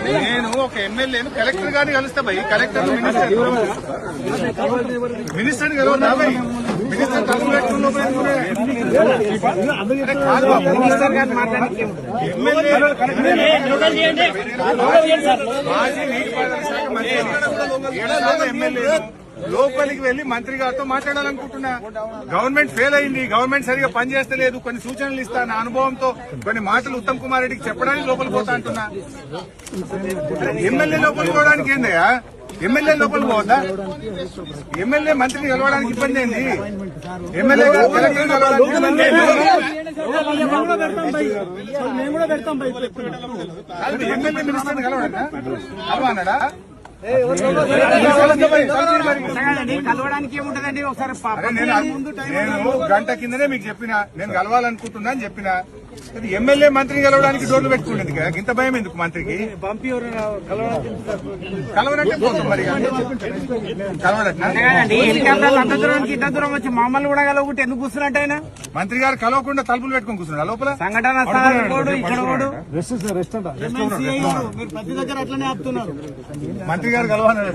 నేను ఒక ఎమ్మెల్యేను కలెక్టర్ గారిని కలుస్తా భయ్. కలెక్టర్ మినిస్టర్ కలవద్దా భయ్? మినిస్టర్ తలుపు పెట్టుకున్న మాజీ నీటిపారుదల శాఖ మంత్రి ఎమ్మెల్యే లోపలికి వెళ్లి మంత్రి గారితో మాట్లాడాలనుకుంటున్నా. గవర్నమెంట్ ఫెయిల్ అయింది, గవర్నమెంట్ సరిగా పనిచేస్తలేదు, కొన్ని సూచనలు ఇస్తా నా అనుభవంతో కొన్ని మాటలు ఉత్తమ్ కుమార్ రెడ్డికి చెప్పడానికి లోపలికి పోతా అంటున్నా. ఎమ్మెల్యే లోపలికి పోవడానికి ఏందయ్యా? ఎమ్మెల్యే లోపలికి పోవద్దా? ఎమ్మెల్యే మంత్రిని కలవడానికి ఇబ్బంది ఏంది? ఎమ్మెల్యే కలెక్టర్ కలవడానికి ఇబ్బంది ఏంది? ఎమ్మెల్యే మినిస్టర్ని కలవడా? కలవన్నాడా? కలవడానికి ఏముంటదండి? ఒకసారి నేను గంట కిందనే మీకు చెప్పిన నేను కలవాలనుకుంటున్నా అని చెప్పిన. ఎమ్మెల్యే మంత్రిని కలవడానికి డోర్లు పెట్టుకుంటుంది కదా, ఇంత భయం ఎందుకు మంత్రికి? కలవనంటే పోతాం మరి. హెలికాప్టర్ అంత దూరానికి ఇంత దూరం వచ్చి మమ్మల్ని కూడా కలవకుంటే ఎందుకు కూర్చున్నట్టు ఆయన? మంత్రి గారు కలవకుండా తలుపులు పెట్టుకుని కూర్చున్నాడు లోపల. సంఘటన ఇక్కడ మంత్రి గారు కలవన్నాడు.